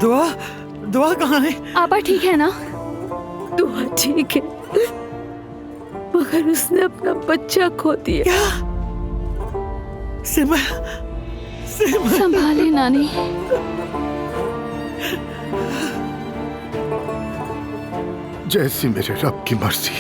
दुआ दुआ कहाँ है? आपा ठीक है ना? दुआ ठीक है, मगर उसने अपना बच्चा खो दिया। क्या? सिमा, सिमा। संभाले नानी। जैसी मेरे रब की मर्जी।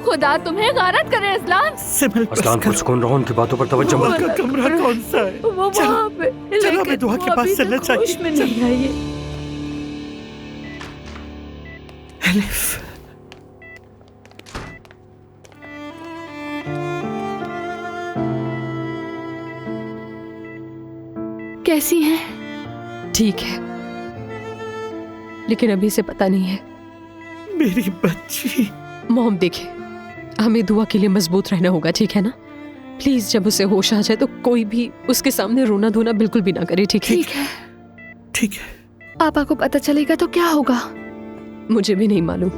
खुदा तुम्हें गारत करे असलान। सिमल, असलान पुरसुकून रहो, उनकी बातों पर तवज्जो मत का कमरा कौन सा है? वो वहाँ पे, चलो हमें दुआ के पास चलना चाहिए। होश में नहीं आई है। एलिफ, कैसी हैं? ठीक है, लेकिन अभी से पता नहीं है। मेरी बच्ची। मॉम देखिए, हमें दुआ के लिए मजबूत रहना होगा, ठीक है ना? प्लीज जब उसे होश आ जाए तो कोई भी उसके सामने रोना धोना बिल्कुल भी ना करे, ठीक है? ठीक है। ठीक है। आपा को पता चलेगा तो क्या होगा? मुझे भी नहीं मालूम।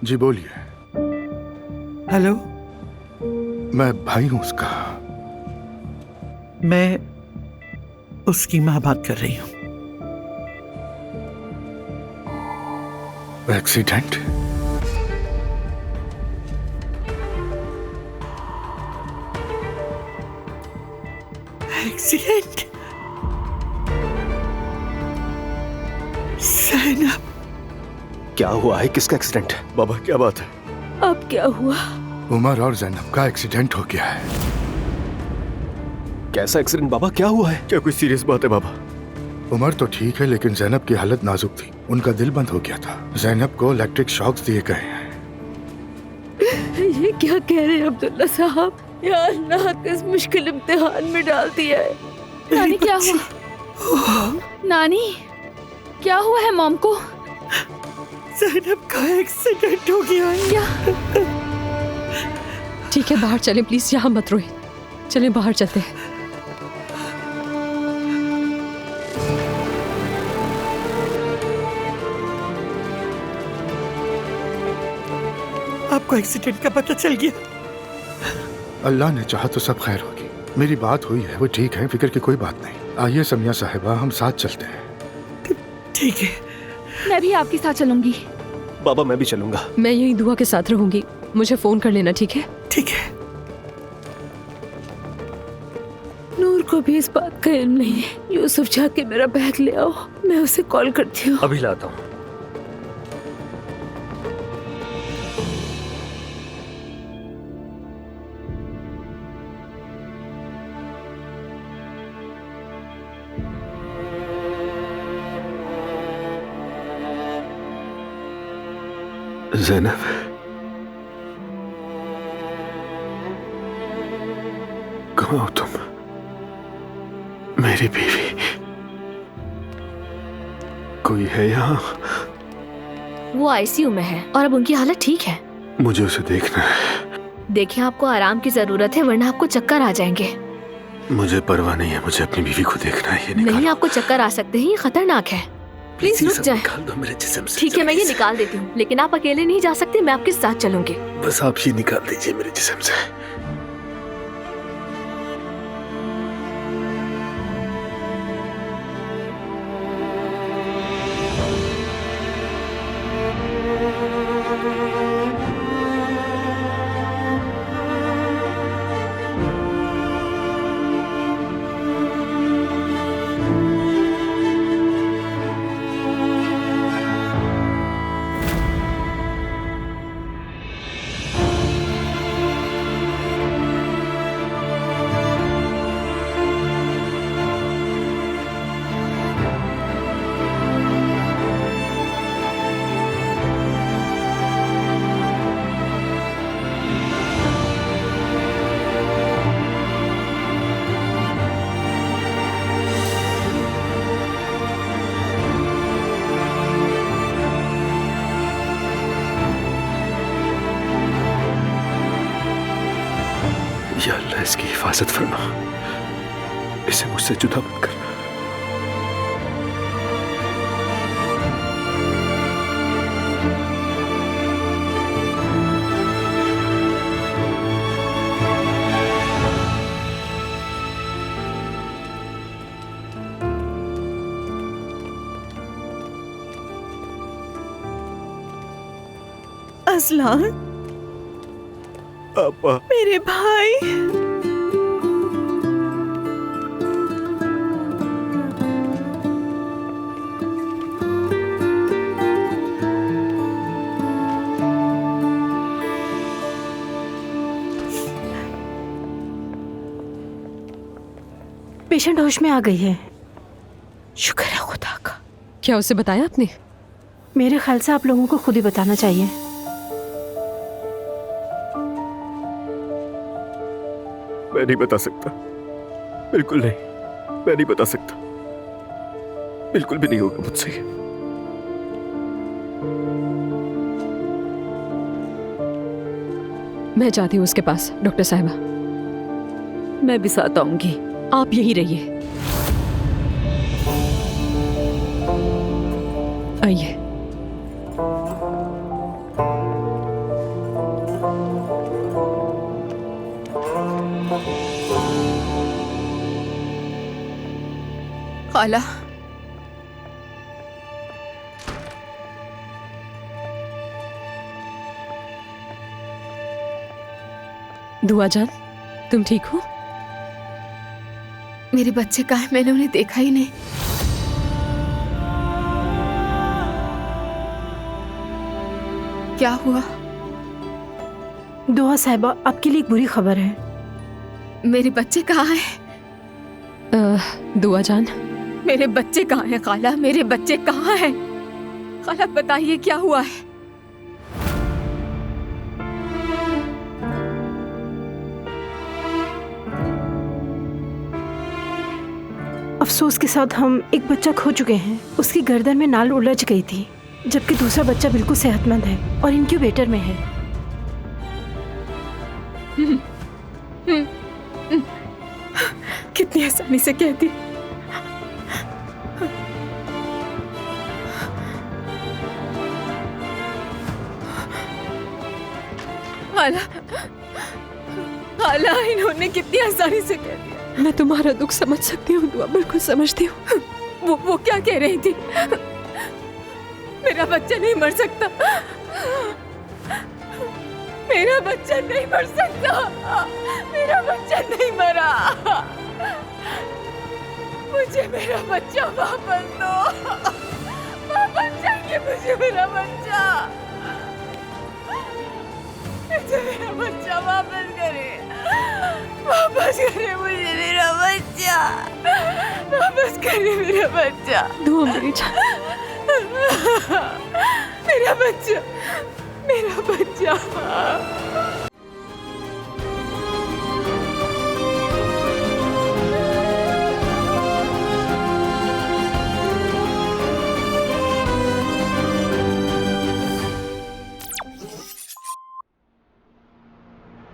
जी बोलिए। हेलो, मैं भाई हूं उसका। मैं उसकी माँ बात कर रही हूँ। एक्सीडेंट? एक्सीडेंट? ज़ैनब। क्या हुआ है? किसका एक्सीडेंट? बाबा क्या बात है? अब क्या हुआ? उमर और जैनब का एक्सीडेंट हो गया है। कैसा एक्सीडेंट बाबा? क्या हुआ है? क्या कोई सीरियस बात है बाबा? उमर तो ठीक है, लेकिन जैनब की हालत नाजुक थी। उनका दिल बंद हो गया था। जैनब को इलेक्ट्रिक शॉक्स दिए गए हैं। ये क्या कह रहे हैं अब्दुल्ला साहब? या अल्लाह, किस मुश्किल इम्तिहान में डाल दिया है। नानी क्या हुआ? नानी क्या हुआ है मॉम को? ज़ैनब का एक्सीडेंट हो गया है। क्या? ठीक है, बाहर चलें प्लीज, यहाँ मत रोए। चलें बाहर चलते हैं। आपको एक्सीडेंट का पता चल गया? अल्लाह ने चाहा तो सब खैर होगी। मेरी बात हुई है, वो ठीक है, फिक्र की कोई बात नहीं। आइए समिया साहिबा, हम साथ चलते हैं। ठीक है। मैं भी आपके साथ चलूंगी। बाबा मैं भी चलूंगा। मैं यही दुआ के साथ रहूंगी, मुझे फोन कर लेना, ठीक है? ठीक है। नूर को भी इस बात का इल्म नहीं है। यूसुफ जाके मेरा बैग ले आओ, मैं उसे कॉल करती हूँ। अभी लाता हूँ। ज़ैनब, कहाँ हो तुम? मेरी बीवी, कोई है यहाँ? वो आईसीयू में है और अब उनकी हालत ठीक है। मुझे उसे देखना है। देखिए, आपको आराम की जरूरत है, वरना आपको चक्कर आ जाएंगे। मुझे परवाह नहीं है, मुझे अपनी बीवी को देखना है। ये नहीं, आपको चक्कर आ सकते हैं, ये खतरनाक है। प्लीज रुक जाएं। निकाल दो मेरे जिस्म से। ठीक है, मैं ये निकाल देती हूँ, लेकिन आप अकेले नहीं जा सकते, मैं आपके साथ चलूंगी। बस आप ये निकाल दीजिए मेरे जिस्म से। या अल्लाह, इसकी हिफाजत फरमा, इसे मुझसे जुदा मत करना। असलान, पापा। मेरे भाई। पेशेंट होश में आ गई है। शुक्र है खुदा का। क्या उसे बताया आपने? मेरे ख्याल से आप लोगों को खुद ही बताना चाहिए। मैं नहीं बता सकता, बिल्कुल नहीं, मैं नहीं बता सकता, बिल्कुल भी नहीं होगा मुझसे। मैं जाती हूँ उसके पास। डॉक्टर साहिबा, मैं भी साथ आऊंगी। आप यहीं रहिए। आइए। खाला, दुआ जान, तुम ठीक हो? मेरे बच्चे कहाँ हैं? मैंने उन्हें देखा ही नहीं। क्या हुआ? दुआ साहिबा, आपके लिए एक बुरी खबर है। मेरे बच्चे कहाँ हैं? दुआ जान, मेरे बच्चे कहाँ हैं खाला? मेरे बच्चे कहाँ हैं? खाला बताइए क्या हुआ है? अफसोस के साथ हम एक बच्चा खो चुके हैं। उसकी गर्दन में नाल उलझ गई थी, जबकि दूसरा बच्चा बिल्कुल सेहतमंद है और इनक्यूबेटर में है। कितनी आसानी से कह दी। खाला, खाला, इन्होंने कितनी आसानी से कह दिया। मैं तुम्हारा दुख समझ सकती हूँ दुआ, बिल्कुल समझती हूँ। वो क्या कह रही थी? मेरा बच्चा नहीं मर सकता, मेरा बच्चा नहीं मर सकता, मेरा बच्चा नहीं मरा, मुझे मेरा बच्चा वापस दो, वापस चाहिए मुझे मेरा बच्चा, मुझे मेरा बच्चा वापस करे, वापस करे मुझे मेरा बच्चा, वापस करे मेरा बच्चा। दुआ मेरी जान, मेरा बच्चा, मेरा बच्चा।